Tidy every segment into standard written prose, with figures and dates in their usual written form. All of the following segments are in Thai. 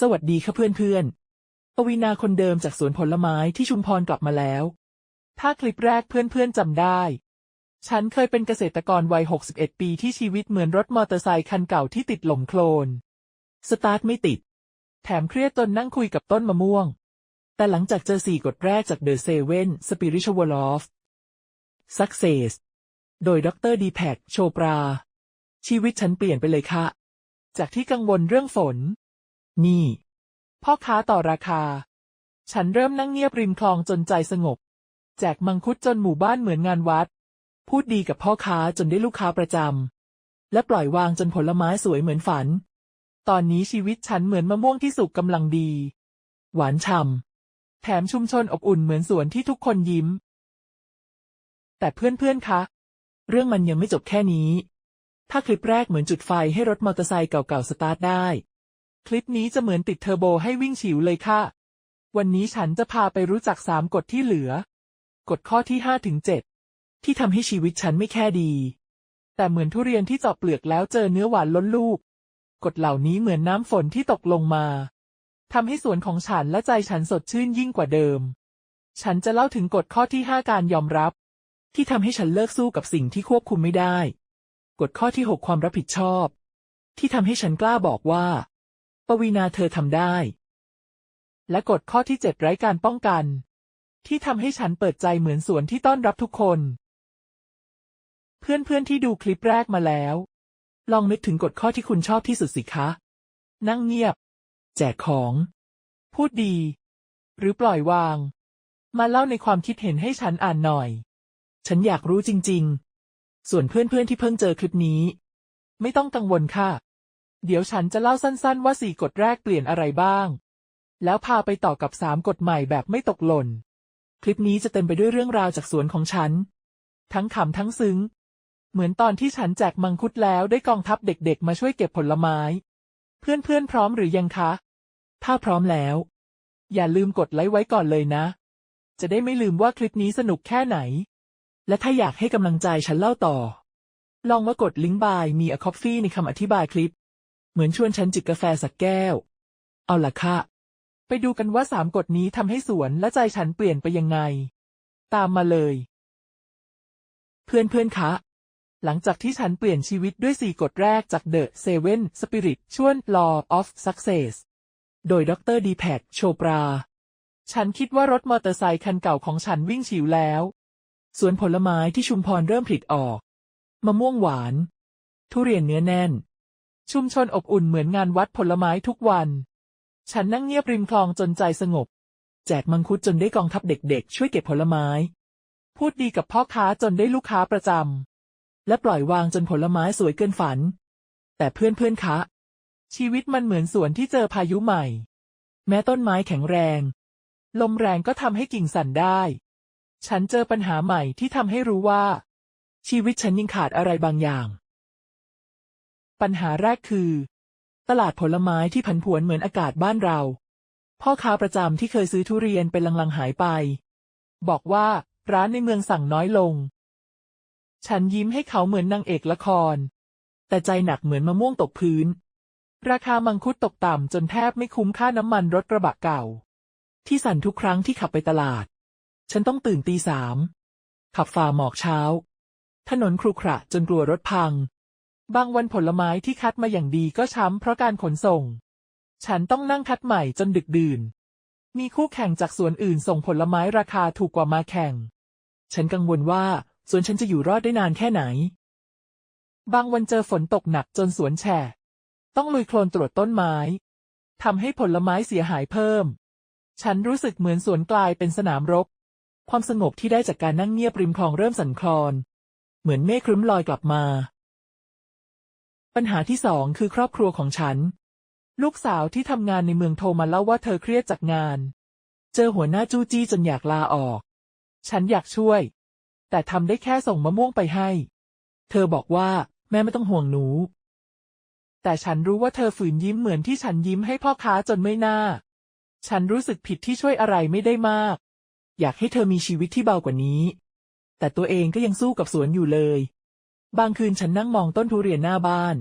สวัสดีค่ะเพื่อนๆปวีณาคนเดิมจากสวนผลไม้ที่ชุมพรกลับมาแล้วถ้าคลิปแรกเพื่อนๆจำได้ ฉันเคยเป็นเกษตรกรวัย61 ปีที่ชีวิตเหมือนรถมอเตอร์ไซค์คันเก่าที่ติดหล่มโคลนสตาร์ทไม่ติด แถมเครียดจนนั่งคุยกับต้นมะม่วง แต่หลังจากเจอ4 กฎแรกจาก The Seven Spiritual Law of Success โดยดร. ดีแพค โชปรา ชีวิตฉันเปลี่ยนไปเลยค่ะ จากที่กังวลเรื่องฝนนี่พ่อค้าต่อราคา ฉันเริ่มนั่งเงียบริมคลองจนใจสงบ แจกมังคุดจนหมู่บ้านเหมือนงานวัด พูดดีกับพ่อค้าจนได้ลูกค้าประจำ และปล่อยวางจนผลไม้สวยเหมือนฝัน ตอนนี้ชีวิตฉันเหมือนมะม่วงที่สุกกำลังดี หวานฉ่ำ แถมชุมชนอบอุ่นเหมือนสวนที่ทุกคนยิ้ม แต่เพื่อนๆคะ เรื่องมันยังไม่จบแค่นี้ ถ้าคลิปแรกเหมือนจุดไฟให้รถมอเตอร์ไซค์เก่าๆสตาร์ทได้ คลิปนี้จะเหมือนติดเทอร์โบให้วิ่งฉิวเลยค่ะ วันนี้ฉันจะพาไปรู้จัก3 กฎที่เหลือ กฎข้อที่5 ถึง 7 ที่ทำให้ชีวิตฉันไม่แค่ดี แต่เหมือนทุเรียนที่เจาะเปลือกแล้วเจอเนื้อหวานล้นลูก กฎเหล่านี้เหมือนน้ำฝนที่ตกลงมาทำให้สวนของฉันและใจฉันสดชื่นยิ่งกว่าเดิม ฉันจะเล่าถึงกฎข้อที่5 การยอมรับ ที่ทำให้ฉันเลิกสู้กับสิ่งที่ควบคุมไม่ได้ กฎข้อที่6 ความรับผิดชอบ ที่ทำให้ฉันกล้าบอกว่าปวีณาเธอทำได้ และกฎข้อที่7 ไร้การป้องกัน ที่ทำให้ฉันเปิดใจเหมือนสวนที่ต้อนรับทุกคน เพื่อนๆที่ดูคลิปแรกมาแล้ว ลองนึกถึงกฎข้อที่คุณชอบที่สุดสิคะ นั่งเงียบ แจกของ พูดดี หรือปล่อยวาง มาเล่าในความคิดเห็นให้ฉันอ่านหน่อย ฉันอยากรู้จริงๆ ส่วนเพื่อนๆที่เพิ่งเจอคลิปนี้ ไม่ต้องกังวลค่ะ เดี๋ยวฉันจะเล่าสั้นๆว่า4 กฎแรกเปลี่ยนอะไรบ้าง แล้วพาไปต่อกับ3 กฎใหม่แบบไม่ตกหล่น คลิปนี้จะเต็มไปด้วยเรื่องราวจากสวนของฉัน ทั้งขำทั้งซึ้ง เหมือนตอนที่ฉันแจกมังคุดแล้วได้กองทัพเด็กๆมาช่วยเก็บผลไม้ เพื่อนๆพร้อมหรือยังคะ ถ้าพร้อมแล้ว อย่าลืมกดไลค์ไว้ก่อนเลยนะ จะได้ไม่ลืมว่าคลิปนี้สนุกแค่ไหน และถ้าอยากให้กำลังใจฉันเล่าต่อ ลองมากดลิงก์บายมีอะคอฟฟี่ในคำอธิบายคลิป เหมือนชวนฉันจิบกาแฟสักแก้ว เอาล่ะค่ะ ไปดูกันว่า3 กฎนี้ทำให้สวนและใจฉันเปลี่ยนไปยังไง ตามมาเลย เพื่อนๆคะ หลังจากที่ฉันเปลี่ยนชีวิตด้วย4 กฎแรกจาก The Seven Spiritual Law of Success โดยดร. ดีแพค โชปรา ฉันคิดว่ารถมอเตอร์ไซค์คันเก่าของฉันวิ่งฉิวแล้ว สวนผลไม้ที่ชุมพรเริ่มผลิออก มะม่วงหวาน ทุเรียนเนื้อแน่น ชุมชนอบอุ่นเหมือนงานวัดผลไม้ทุกวัน ฉันนั่งเงียบริมคลองจนใจสงบ แจกมังคุดจนได้กองทัพเด็กๆช่วยเก็บผลไม้ พูดดีกับพ่อค้าจนได้ลูกค้าประจำ และปล่อยวางจนผลไม้สวยเกินฝัน แต่เพื่อนๆคะ ชีวิตมันเหมือนสวนที่เจอพายุใหม่ แม้ต้นไม้แข็งแรง ลมแรงก็ทำให้กิ่งสั่นได้ ฉันเจอปัญหาใหม่ที่ทำให้รู้ว่า ชีวิตฉันยังขาดอะไรบางอย่าง ปัญหาแรกคือ ตลาดผลไม้ที่ผันผวนเหมือนอากาศบ้านเรา พ่อค้าประจำที่เคยซื้อทุเรียนเป็นลังๆหายไป บอกว่าร้านในเมืองสั่งน้อยลง ฉันยิ้มให้เขาเหมือนนางเอกละคร แต่ใจหนักเหมือนมะม่วงตกพื้น ราคามังคุดตกต่ำจนแทบไม่คุ้มค่าน้ำมันรถกระบะเก่า ที่สั่นทุกครั้งที่ขับไปตลาด ฉันต้องตื่นตี 3 ขับฝ่าหมอกเช้า ถนนครุขระจนกลัวรถพัง บางวันผลไม้ที่คัดมาอย่างดีก็ช้ำเพราะการขนส่ง ฉันต้องนั่งคัดใหม่จนดึกดื่น มีคู่แข่งจากสวนอื่นส่งผลไม้ราคาถูกกว่ามาแข่ง ฉันกังวลว่าสวนฉันจะอยู่รอดได้นานแค่ไหน บางวันเจอฝนตกหนักจนสวนแฉะ ต้องลุยโคลนตรวจต้นไม้ทำให้ผลไม้เสียหายเพิ่ม ฉันรู้สึกเหมือนสวนกลายเป็นสนามรบ ความสงบที่ได้จากการนั่งเงียบริมคลองเริ่มสั่นคลอน เหมือนเมฆครึ้มลอยกลับมา ปัญหาที่2 คือครอบครัวของฉัน ลูกสาวที่ทำงานในเมืองโทรมาเล่าว่าเธอเครียดจากงาน เจอหัวหน้าจู้จี้จนอยากลาออก ฉันอยากช่วย แต่ทำได้แค่ส่งมะม่วงไปให้ เธอบอกว่าแม่ไม่ต้องห่วงหนู แต่ฉันรู้ว่าเธอฝืนยิ้มเหมือนที่ฉันยิ้มให้พ่อค้าจนไม่น่า ฉันรู้สึกผิดที่ช่วยอะไรไม่ได้มาก อยากให้เธอมีชีวิตที่เบากว่านี้ แต่ตัวเองก็ยังสู้กับสวนอยู่เลย บางคืนฉันนั่งมองต้นทุเรียนหน้าบ้าน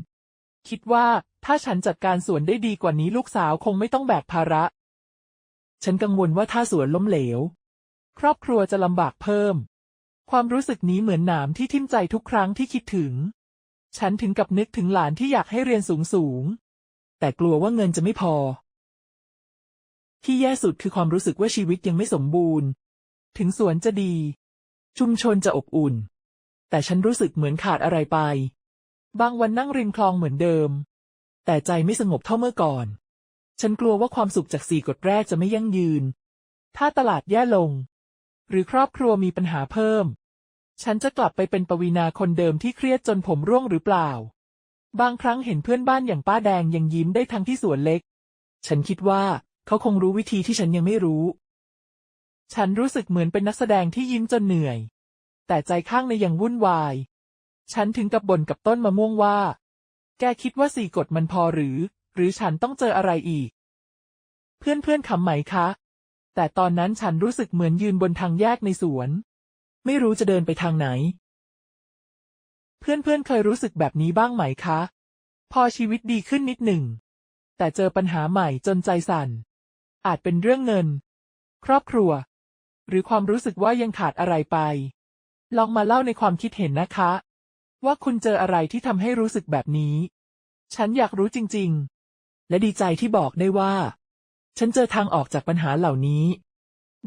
คิดว่า ถ้าฉันจัดการสวนได้ดีกว่านี้ลูกสาวคงไม่ต้องแบกภาระ ฉันกังวลว่าถ้าสวนล้มเหลวครอบครัวจะลำบากเพิ่ม ความรู้สึกนี้เหมือนหนามที่ทิ่มใจทุกครั้งที่คิดถึง ฉันถึงกับนึกถึงหลานที่อยากให้เรียนสูงแต่กลัวว่าเงินจะไม่พอ ที่แย่สุดคือความรู้สึกว่าชีวิตยังไม่สมบูรณ์ ถึงสวนจะดี ชุมชนจะอบอุ่น แต่ฉันรู้สึกเหมือนขาดอะไรไป บางวันนั่งริมคลองเหมือนเดิม แต่ใจไม่สงบเท่าเมื่อก่อน ฉันกลัวว่าความสุขจาก4 กฎแรกจะไม่ยั่งยืน ถ้าตลาดแย่ลง หรือครอบครัวมีปัญหาเพิ่ม ฉันจะกลับไปเป็นปวีณาคนเดิมที่เครียดจนผมร่วงหรือเปล่า บางครั้งเห็นเพื่อนบ้านอย่างป้าแดงยังยิ้มได้ทั้งที่สวนเล็ก ฉันคิดว่าเขาคงรู้วิธีที่ฉันยังไม่รู้ ฉันรู้สึกเหมือนเป็นนักแสดงที่ยิ้มจนเหนื่อย แต่ใจข้างในยังวุ่นวาย ฉันถึงกับบ่นกับต้นมะม่วงว่า แกคิดว่า4 กฎมันพอหรือฉันต้องเจออะไรอีก เพื่อนๆขำไหมคะ แต่ตอนนั้นฉันรู้สึกเหมือนยืนบนทางแยกในสวน ไม่รู้จะเดินไปทางไหน เพื่อนๆเคยรู้สึกแบบนี้บ้างไหมคะ พอชีวิตดีขึ้นนิดหนึ่ง แต่เจอปัญหาใหม่จนใจสั่น อาจเป็นเรื่องเงิน ครอบครัว หรือความรู้สึกว่ายังขาดอะไรไป ลองมาเล่าในความคิดเห็นนะคะ ว่าคุณเจออะไรที่ทำให้รู้สึกแบบนี้ ฉันอยากรู้จริงๆ และดีใจที่บอกได้ว่า ฉันเจอทางออกจากปัญหาเหล่านี้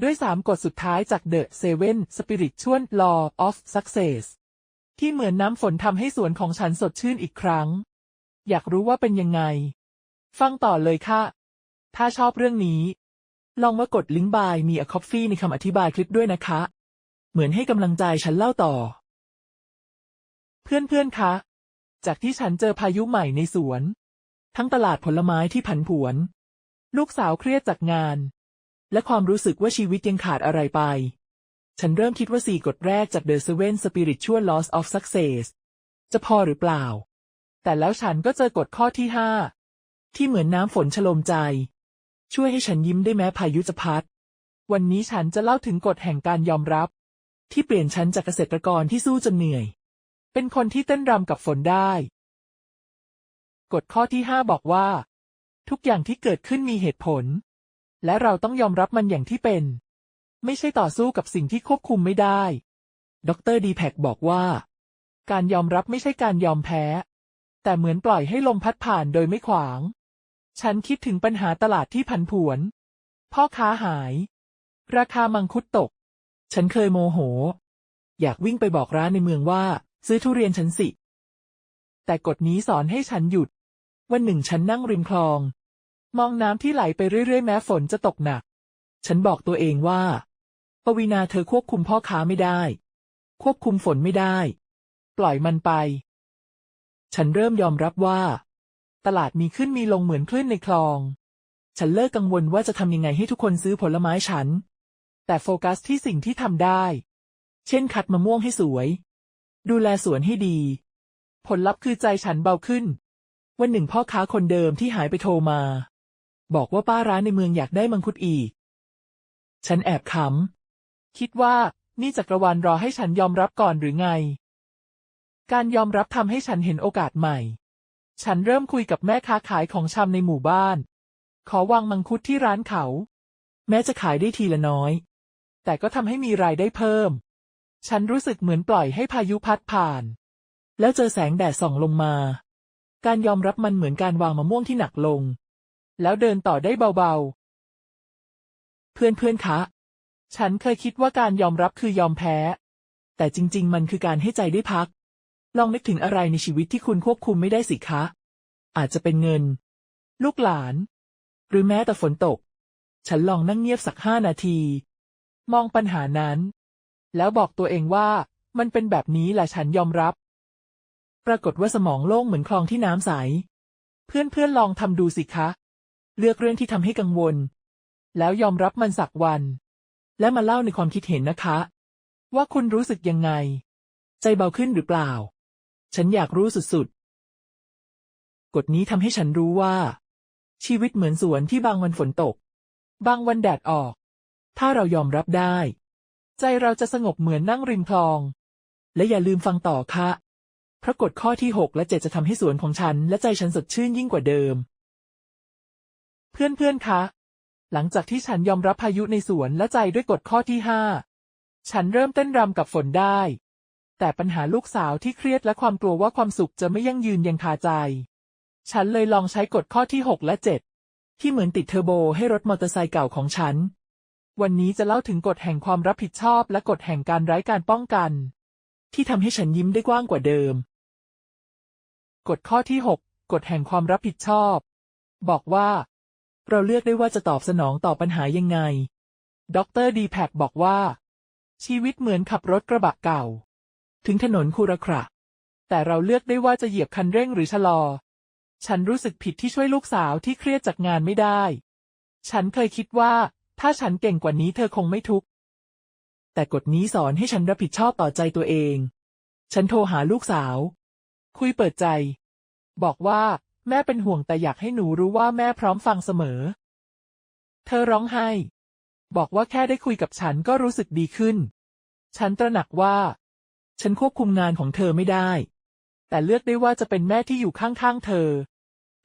ด้วย3 กฎสุดท้ายจาก The Seven Spiritual Law of Success ที่เหมือนน้ำฝนทำให้สวนของฉันสดชื่นอีกครั้ง อยากรู้ว่าเป็นยังไง ฟังต่อเลยค่ะ ถ้าชอบเรื่องนี้ ลองมากดลิงก์ Buy Me a Coffee ในคำอธิบายคลิปด้วยนะคะ เหมือนให้กำลังใจฉันเล่าต่อ เพื่อนๆคะ จากที่ฉันเจอพายุใหม่ในสวน ทั้งตลาดผลไม้ที่ผันผวน ลูกสาวเครียดจากงาน และความรู้สึกว่าชีวิตยังขาดอะไรไป ฉันเริ่มคิดว่า4 กฎแรกจาก The Seven Spiritual Laws of Success จะพอหรือเปล่า แต่แล้วฉันก็เจอกฎข้อที่ 5 ที่เหมือนน้ำฝนชโลมใจ ช่วยให้ฉันยิ้มได้แม้พายุจะพัด วันนี้ฉันจะเล่าถึงกฎแห่งการยอมรับ ที่เปลี่ยนฉันจากเกษตรกรที่สู้จนเหนื่อย เป็นคนที่เต้นรำกับฝนได้ กฎข้อที่ 5 บอกว่า ทุกอย่างที่เกิดขึ้นมีเหตุผล และเราต้องยอมรับมันอย่างที่เป็น ไม่ใช่ต่อสู้กับสิ่งที่ควบคุมไม่ได้ ดร.ดีแพคบอกว่า การยอมรับไม่ใช่การยอมแพ้ แต่เหมือนปล่อยให้ลมพัดผ่านโดยไม่ขวาง ฉันคิดถึงปัญหาตลาดที่ผันผวน พ่อค้าหาย ราคามังคุดตก ฉันเคยโมโห อยากวิ่งไปบอกร้านในเมืองว่าซื้อทุเรียนฉันสิ แต่กฎนี้สอนให้ฉันหยุด วันหนึ่งฉันนั่งริมคลอง มองน้ำที่ไหลไปเรื่อยๆแม้ฝนจะตกหนัก ฉันบอกตัวเองว่า ปวีณาเธอควบคุมพ่อค้าไม่ได้ ควบคุมฝนไม่ได้ ปล่อยมันไป ฉันเริ่มยอมรับว่า ตลาดมีขึ้นมีลงเหมือนคลื่นในคลอง ฉันเลิกกังวลว่าจะทำยังไงให้ทุกคนซื้อผลไม้ฉัน แต่โฟกัสที่สิ่งที่ทำได้ เช่นคัดมะม่วงให้สวย ดูแลสวนให้ดี ผลลัพธ์คือใจฉันเบาขึ้น วันหนึ่งพ่อค้าคนเดิมที่หายไปโทรมา บอกว่าป้าร้านในเมืองอยากได้มังคุดอีก ฉันแอบขำ คิดว่านี่จักรวาลรอให้ฉันยอมรับก่อนหรือไง การยอมรับทำให้ฉันเห็นโอกาสใหม่ ฉันเริ่มคุยกับแม่ค้าขายของชำในหมู่บ้าน ขอวางมังคุดที่ร้านเขา แม้จะขายได้ทีละน้อย แต่ก็ทำให้มีรายได้เพิ่ม ฉันรู้สึกเหมือนปล่อยให้พายุพัดผ่าน แล้วเจอแสงแดดส่องลงมา การยอมรับมันเหมือนการวางมะม่วงที่หนักลง แล้วเดินต่อได้เบาๆ เพื่อนๆคะ ฉันเคยคิดว่าการยอมรับคือยอมแพ้ แต่จริงๆมันคือการให้ใจได้พัก ลองนึกถึงอะไรในชีวิตที่คุณควบคุมไม่ได้สิคะ อาจจะเป็นเงิน ลูกหลาน หรือแม้แต่ฝนตก ฉันลองนั่งเงียบสัก5 นาที มองปัญหานั้น แล้วบอกตัวเองว่ามันเป็นแบบนี้แหละฉันยอมรับ ปรากฏว่าสมองโล่งเหมือนคลองที่น้ำใส เพื่อนๆลองทำดูสิคะ เลือกเรื่องที่ทำให้กังวล แล้วยอมรับมันสักวัน และมาเล่าในความคิดเห็นนะคะ ว่าคุณรู้สึกยังไง ใจเบาขึ้นหรือเปล่า ฉันอยากรู้สุดๆ กฎนี้ทำให้ฉันรู้ว่า ชีวิตเหมือนสวนที่บางวันฝนตก บางวันแดดออก ถ้าเรายอมรับได้ ใจเราจะสงบเหมือนนั่งริมคลอง และอย่าลืมฟังต่อค่ะ เพราะกฎข้อที่6และ7จะทำให้สวนของฉันและใจฉันสดชื่นยิ่งกว่าเดิมเพื่อนๆคะหลังจากที่ฉันยอมรับพายุในสวนและใจด้วยกฎข้อที่5ฉันเริ่มเต้นรำกับฝนได้แต่ปัญหาลูกสาวที่เครียดและความกลัวว่าความสุขจะไม่ยั่งยืนยังคาใจฉันเลยลองใช้กฎข้อที่6และ7ที่เหมือนติดเทอร์โบให้รถมอเตอร์ไซค์เก่าของฉันวันนี้จะเล่าถึงกฎแห่งความรับผิดชอบและกฎแห่งการไร้การป้องกันที่ทำให้ฉันยิ้มได้กว้างกว่าเดิมกฎข้อที่6กฎแห่งความรับผิดชอบบอกว่าเราเลือกได้ว่าจะตอบสนองต่อปัญหายังไงดร.ดีแพคบอกว่าชีวิตเหมือนขับรถกระบะเก่าถึงถนนคูระขระแต่เราเลือกได้ว่าจะเหยียบคันเร่งหรือชะลอฉันรู้สึกผิดที่ช่วยลูกสาวที่เครียดจากงานไม่ได้ฉันเคยคิดว่าถ้าฉันเก่งกว่านี้เธอคงไม่ทุกข์แต่กฎนี้สอนให้ฉันรับผิดชอบต่อใจตัวเองฉันโทรหาลูกสาวคุยเปิดใจบอกว่าแม่เป็นห่วงแต่อยากให้หนูรู้ว่าแม่พร้อมฟังเสมอเธอร้องไห้บอกว่าแค่ได้คุยกับฉันก็รู้สึกดีขึ้นฉันตระหนักว่าฉันควบคุมงานของเธอไม่ได้แต่เลือกได้ว่าจะเป็นแม่ที่อยู่ข้างๆเธอ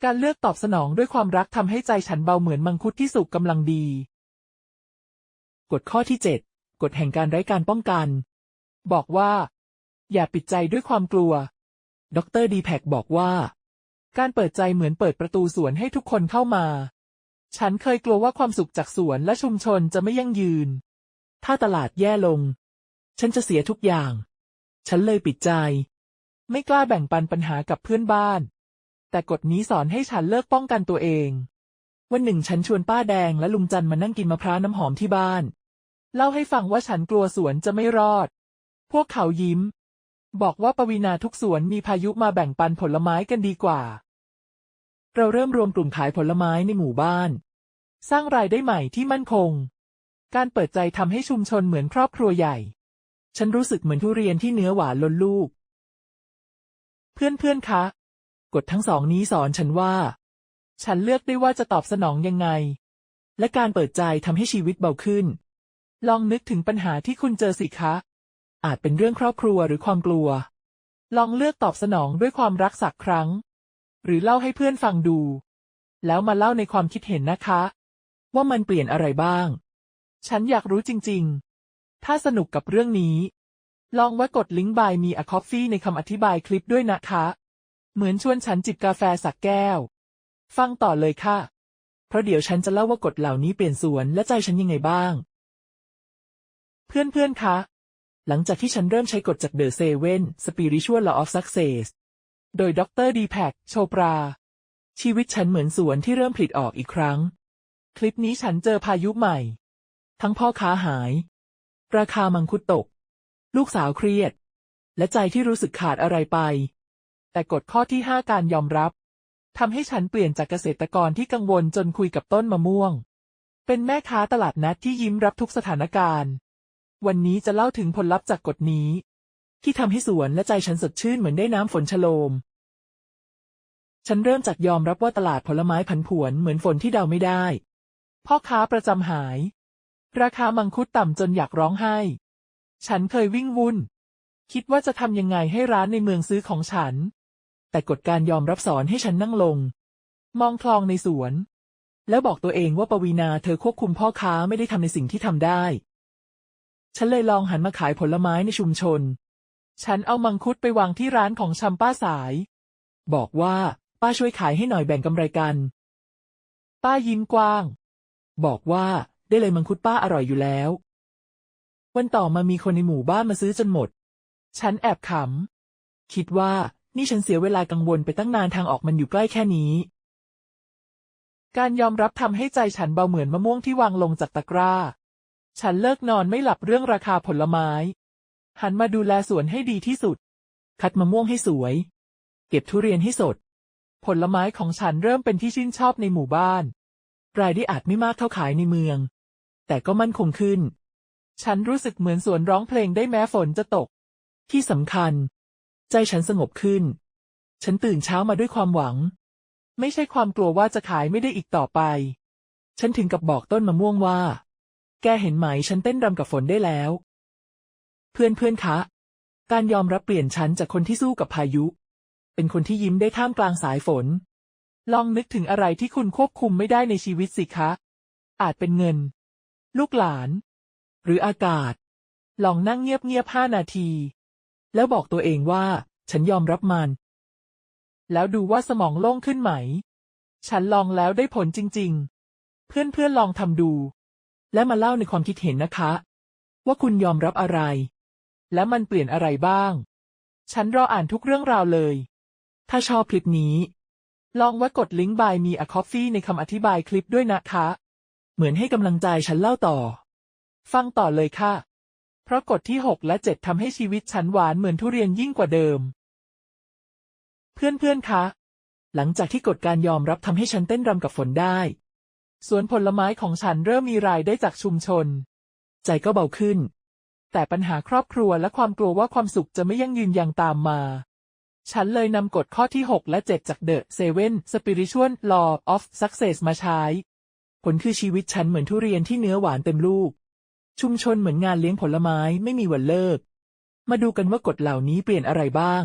การเลือกตอบสนองด้วยความรักทำให้ใจฉันเบาเหมือนมังคุดที่สุกกำลังดีกฎข้อที่7กฎแห่งการไร้การป้องกันบอกว่าอย่าปิดใจด้วยความกลัวดร.ดีแพคบอกว่าการเปิดใจเหมือนเปิดประตูสวนให้ทุกคนเข้ามาฉันเคยกลัวว่าความสุขจากสวนและชุมชนจะไม่ยั่งยืนถ้าตลาดแย่ลงฉันจะเสียทุกอย่างฉันเลยปิดใจไม่กล้าแบ่งปันปัญหากับเพื่อนบ้านแต่กฎนี้สอนให้ฉันเลิกป้องกันตัวเองวันหนึ่งฉันชวนป้าแดงและลุงจันมานั่งกินมะพร้าวน้ำหอมที่บ้านเล่าให้ฟังว่าฉันกลัวสวนจะไม่รอดพวกเขายิ้มบอกว่าปวีณาทุกสวนมีพายุมาแบ่งปันผลไม้กันดีกว่าเราเริ่มรวมกลุ่มขายผลไม้ในหมู่บ้านสร้างรายได้ใหม่ที่มั่นคงการเปิดใจทำให้ชุมชนเหมือนครอบครัวใหญ่ฉันรู้สึกเหมือนทุเรียนที่เนื้อหวานล้นลูกเพื่อนๆคะกฎทั้งสองนี้สอนฉันว่าฉันเลือกได้ว่าจะตอบสนองยังไงและการเปิดใจทำให้ชีวิตเบาขึ้นลองนึกถึงปัญหาที่คุณเจอสิคะอาจเป็นเรื่องครอบครัวหรือความกลัวลองเลือกตอบสนองด้วยความรักสักครั้งหรือเล่าให้เพื่อนฟังดูแล้วมาเล่าในความคิดเห็นนะคะว่ามันเปลี่ยนอะไรบ้างฉันอยากรู้จริงๆถ้าสนุกกับเรื่องนี้ลองกดลิงก์ Buy Me a Coffee ในคำอธิบายคลิปด้วยนะคะเหมือนชวนฉันจิบกาแฟสักแก้วฟังต่อเลยค่ะเพราะเดี๋ยวฉันจะเล่าว่ากฎเหล่านี้เปลี่ยนสวนและใจฉันยังไงบ้างเพื่อนๆคะหลังจากที่ฉันเริ่มใช้กฎจาก The Seven Spiritual Law of Success โดยดร.ดีแพคโชปราชีวิตฉันเหมือนสวนที่เริ่มผลิออกอีกครั้งคลิปนี้ฉันเจอพายุใหม่ทั้งพ่อค้าหายราคามังคุดตกลูกสาวเครียดและใจที่รู้สึกขาดอะไรไปแต่กฎข้อที่5การยอมรับทำให้ฉันเปลี่ยนจากเกษตรกรที่กังวลจนคุยกับต้นมะม่วงเป็นแม่ค้าตลาดนัดที่ยิ้มรับทุกสถานการณ์วันนี้จะเล่าถึงผลลัพธ์จากกฎนี้ที่ทำให้สวนและใจฉันสดชื่นเหมือนได้น้ำฝนโชโลมฉันเริ่มจากยอมรับว่าตลาดผลไม้ผันผวนเหมือนฝนที่เดาไม่ได้พ่อค้าประจำหายราคามังคุดต่ำจนอยากร้องไห้ฉันเคยวิ่งวุ่นคิดว่าจะทำยังไงให้ร้านในเมืองซื้อของฉันแต่กฎการยอมรับสอนให้ฉันนั่งลงมองคลองในสวนแล้วบอกตัวเองว่าปวีณาเธอควบคุมพ่อค้าไม่ได้ทำในสิ่งที่ทำได้ฉันเลยลองหันมาขายผลไม้ในชุมชนฉันเอามังคุดไปวางที่ร้านของชำป้าสายบอกว่าป้าช่วยขายให้หน่อยแบ่งกำไรกันป้ายิ้มกว้างบอกว่าได้เลยมังคุดป้าอร่อยอยู่แล้ววันต่อมามีคนในหมู่บ้านมาซื้อจนหมดฉันแอบขำคิดว่านี่ฉันเสียเวลากังวลไปตั้งนานทางออกมันอยู่ใกล้แค่นี้การยอมรับทำให้ใจฉันเบาเหมือนมะม่วงที่วางลงจากตะกร้าฉันเลิกนอนไม่หลับเรื่องราคาผลไม้หันมาดูแลสวนให้ดีที่สุดคัดมะม่วงให้สวยเก็บทุเรียนให้สดผลไม้ของฉันเริ่มเป็นที่ชื่นชอบในหมู่บ้านรายได้อาจไม่มากเท่าขายในเมืองแต่ก็มั่นคงขึ้นฉันรู้สึกเหมือนสวนร้องเพลงได้แม้ฝนจะตกที่สำคัญใจฉันสงบขึ้นฉันตื่นเช้ามาด้วยความหวังไม่ใช่ความกลัวว่าจะขายไม่ได้อีกต่อไปฉันถึงกับบอกต้นมะม่วงว่าแกเห็นไหมฉันเต้นรำกับฝนได้แล้วเพื่อนคะ การยอมรับเปลี่ยนฉันจากคนที่สู้กับพายุเป็นคนที่ยิ้มได้ท่ามกลางสายฝนลองนึกถึงอะไรที่คุณควบคุมไม่ได้ในชีวิตสิคะอาจเป็นเงินลูกหลานหรืออากาศลองนั่งเงียบๆ5 นาทีแล้วบอกตัวเองว่าฉันยอมรับมันแล้วดูว่าสมองโล่งขึ้นไหมฉันลองแล้วได้ผลจริงๆเพื่อนๆลองทำดูและมาเล่าในความคิดเห็นนะคะว่าคุณยอมรับอะไรและมันเปลี่ยนอะไรบ้างฉันรออ่านทุกเรื่องราวเลยถ้าชอบคลิปนี้ลองกดลิงก์ Buy Me a Coffee ในคำอธิบายคลิปด้วยนะคะเหมือนให้กำลังใจฉันเล่าต่อฟังต่อเลยค่ะเพราะกฎที่6และ7ทำให้ชีวิตฉันหวานเหมือนทุเรียนยิ่งกว่าเดิมเพื่อนๆคะหลังจากที่กฎการยอมรับทำให้ฉันเต้นรำกับฝนได้สวนผลไม้ของฉันเริ่มมีรายได้จากชุมชนใจก็เบาขึ้นแต่ปัญหาครอบครัวและความกลัวว่าความสุขจะไม่ยั่งยืนยังตามมาฉันเลยนำกฎข้อที่6และ7จาก The 7 Spiritual Law of Success มาใช้ผลคือชีวิตฉันเหมือนทุเรียนที่เนื้อหวานเต็มลูกชุมชนเหมือนงานเลี้ยงผลไม้ไม่มีวันเลิกมาดูกันว่ากฎเหล่านี้เปลี่ยนอะไรบ้าง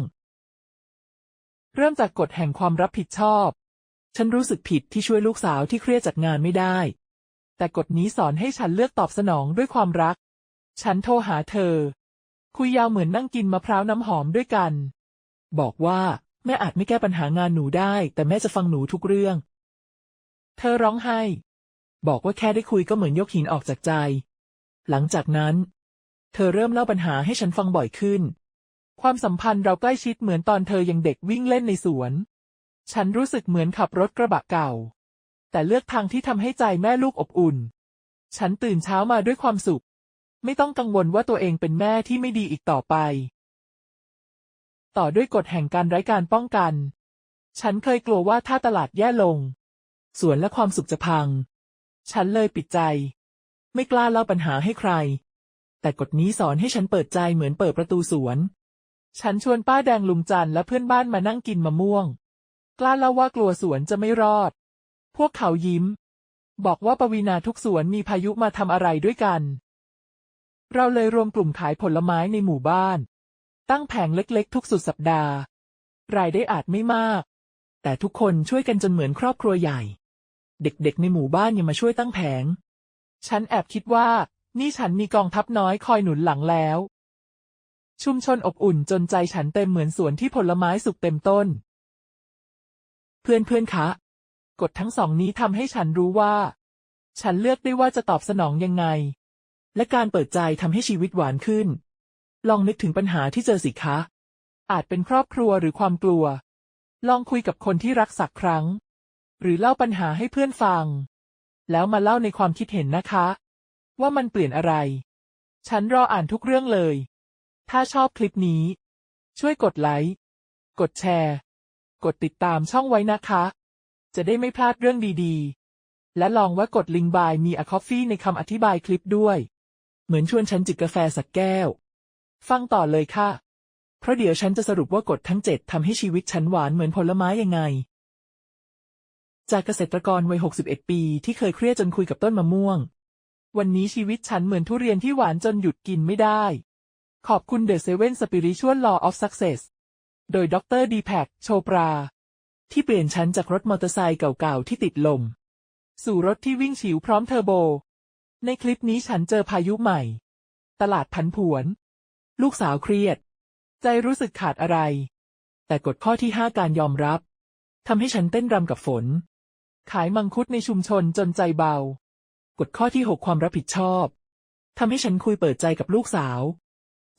เริ่มจากกฎแห่งความรับผิดชอบฉันรู้สึกผิดที่ช่วยลูกสาวที่เครียดจากงานไม่ได้แต่กฎนี้สอนให้ฉันเลือกตอบสนองด้วยความรักฉันโทรหาเธอคุยยาวเหมือนนั่งกินมะพร้าวน้ำหอมด้วยกันบอกว่าแม่อาจไม่แก้ปัญหางานหนูได้แต่แม่จะฟังหนูทุกเรื่องเธอร้องไห้บอกว่าแค่ได้คุยก็เหมือนยกหินออกจากใจหลังจากนั้นเธอเริ่มเล่าปัญหาให้ฉันฟังบ่อยขึ้นความสัมพันธ์เราใกล้ชิดเหมือนตอนเธอยังเด็กวิ่งเล่นในสวนฉันรู้สึกเหมือนขับรถกระบะเก่าแต่เลือกทางที่ทำให้ใจแม่ลูกอบอุ่นฉันตื่นเช้ามาด้วยความสุขไม่ต้องกังวลว่าตัวเองเป็นแม่ที่ไม่ดีอีกต่อไปต่อด้วยกฎแห่งการไร้การป้องกันฉันเคยกลัวว่าถ้าตลาดแย่ลงสวนและความสุขจะพังฉันเลยปิดใจไม่กล้าเล่าปัญหาให้ใครแต่กฎนี้สอนให้ฉันเปิดใจเหมือนเปิดประตูสวนฉันชวนป้าแดงลุงจันและเพื่อนบ้านมานั่งกินมะม่วงกล้าเล่าว่ากลัวสวนจะไม่รอดพวกเขายิ้มบอกว่าปวีณาทุกสวนมีพายุมาทำอะไรด้วยกันเราเลยรวมกลุ่มขายผลไม้ในหมู่บ้านตั้งแผงเล็กๆทุกสุดสัปดาห์รายได้อาจไม่มากแต่ทุกคนช่วยกันจนเหมือนครอบครัวใหญ่เด็กๆในหมู่บ้านยังมาช่วยตั้งแผงฉันแอบคิดว่านี่ฉันมีกองทัพน้อยคอยหนุนหลังแล้วชุมชนอบอุ่นจนใจฉันเต็มเหมือนสวนที่ผลไม้สุกเต็มต้นเพื่อนๆคะกฎทั้งสองนี้ทำให้ฉันรู้ว่าฉันเลือกได้ว่าจะตอบสนองยังไงและการเปิดใจทำให้ชีวิตหวานขึ้นลองนึกถึงปัญหาที่เจอสิคะอาจเป็นครอบครัวหรือความกลัวลองคุยกับคนที่รักสักครั้งหรือเล่าปัญหาให้เพื่อนฟังแล้วมาเล่าในความคิดเห็นนะคะว่ามันเปลี่ยนอะไรฉันรออ่านทุกเรื่องเลยถ้าชอบคลิปนี้ช่วยกดไลค์กดแชร์กดติดตามช่องไว้นะคะจะได้ไม่พลาดเรื่องดีๆและลองกดลิงก์ Buy Me a Coffee ในคำอธิบายคลิปด้วยเหมือนชวนฉันจิบกาแฟสักแก้วฟังต่อเลยค่ะเพราะเดี๋ยวฉันจะสรุปว่ากฎทั้ง7ทำให้ชีวิตฉันหวานเหมือนผลไม้ยังไงจากเกษตรกรวัย61ปีที่เคยเครียดจนคุยกับต้นมะม่วงวันนี้ชีวิตฉันเหมือนทุเรียนที่หวานจนหยุดกินไม่ได้ขอบคุณ The 7 Spiritual Law of Success โดยดร. Deepak Chopra ที่เปลี่ยนฉันจากรถมอเตอร์ไซค์เก่าๆที่ติดลมสู่รถที่วิ่งฉิวพร้อมเทอร์โบในคลิปนี้ฉันเจอพายุใหม่ตลาดผันผวนลูกสาวเครียดใจรู้สึกขาดอะไรแต่กฎข้อที่5การยอมรับทำให้ฉันเต้นรำกับฝนขายมังคุดในชุมชนจนใจเบากฎข้อที่6ความรับผิดชอบทำให้ฉันคุยเปิดใจกับลูกสาว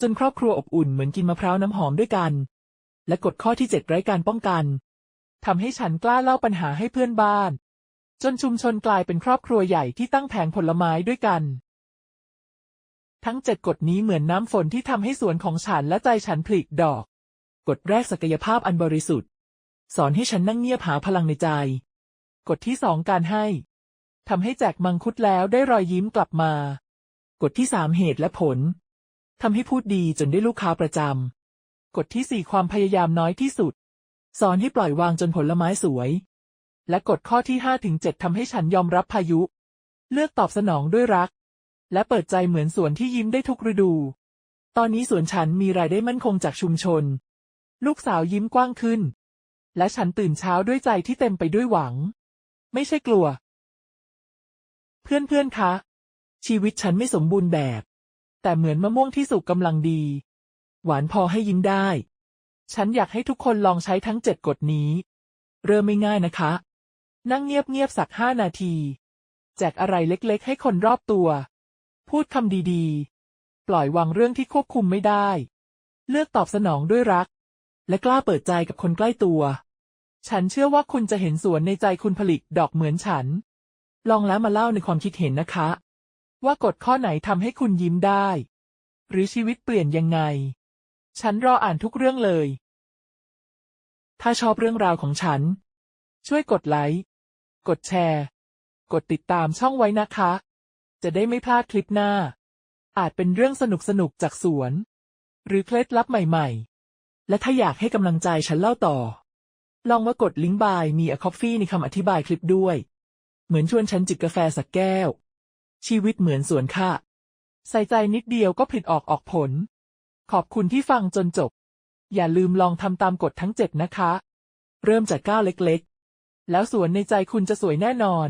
จนครอบครัวอบอุ่นเหมือนกินมะพร้าวน้ำหอมด้วยกันและกฎข้อที่7ไร้การป้องกันทำให้ฉันกล้าเล่าปัญหาให้เพื่อนบ้านจนชุมชนกลายเป็นครอบครัวใหญ่ที่ตั้งแผงผลไม้ด้วยกันทั้ง7กฎนี้เหมือนน้ำฝนที่ทำให้สวนของฉันและใจฉันผลิดอกกฎแรกศักยภาพอันบริสุทธิ์สอนให้ฉันนั่งเงียบหาพลังในใจกฎที่2การให้ทำให้แจกมังคุดแล้วได้รอยยิ้มกลับมากฎที่3เหตุและผลทำให้พูดดีจนได้ลูกค้าประจำกฎที่4ความพยายามน้อยที่สุดสอนให้ปล่อยวางจนผลไม้สวยและกฎข้อที่5ถึง7ทำให้ฉันยอมรับพายุเลือกตอบสนองด้วยรักและเปิดใจเหมือนสวนที่ยิ้มได้ทุกฤดู ตอนนี้สวนฉันมีรายได้มั่นคงจากชุมชน ลูกสาวยิ้มกว้างขึ้น และฉันตื่นเช้าด้วยใจที่เต็มไปด้วยหวัง ไม่ใช่กลัว เพื่อนๆ คะ ชีวิตฉันไม่สมบูรณ์แบบ แต่เหมือนมะม่วงที่สุกกำลังดี หวานพอให้ยิ้มได้ ฉันอยากให้ทุกคนลองใช้ทั้ง7 กฎนี้ เริ่มไม่ง่ายนะคะ นั่งเงียบๆ สัก5 นาที แจกอะไรเล็กๆ ให้คนรอบตัว พูดคำดีๆ ปล่อยวางเรื่องที่ควบคุมไม่ได้ เลือกตอบสนองด้วยรัก และกล้าเปิดใจกับคนใกล้ตัว ฉันเชื่อว่าคุณจะเห็นสวนในใจคุณผลิดอกเหมือนฉัน ลองแล้วมาเล่าในความคิดเห็นนะคะ ว่ากฎข้อไหนทำให้คุณยิ้มได้ หรือชีวิตเปลี่ยนยังไง ฉันรออ่านทุกเรื่องเลย ถ้าชอบเรื่องราวของฉัน ช่วยกดไลค์ กดแชร์ กดติดตามช่องไว้นะคะ จะได้ไม่พลาดคลิปหน้า อาจเป็นเรื่องสนุกๆ จากสวน หรือเคล็ดลับใหม่ๆ และถ้าอยากให้กำลังใจฉันเล่าต่อ ลองมากดลิงก์บายมีคอฟฟี่ในคำอธิบายคลิปด้วย เหมือนชวนฉันจิบกาแฟสักแก้ว ชีวิตเหมือนสวนค่ะ ใส่ใจนิดเดียวก็ผลิออกผล ขอบคุณที่ฟังจนจบ อย่าลืมลองทำตามกฎทั้ง7นะคะ เริ่มจากก้าวเล็กๆ แล้วสวนในใจคุณจะสวยแน่นอน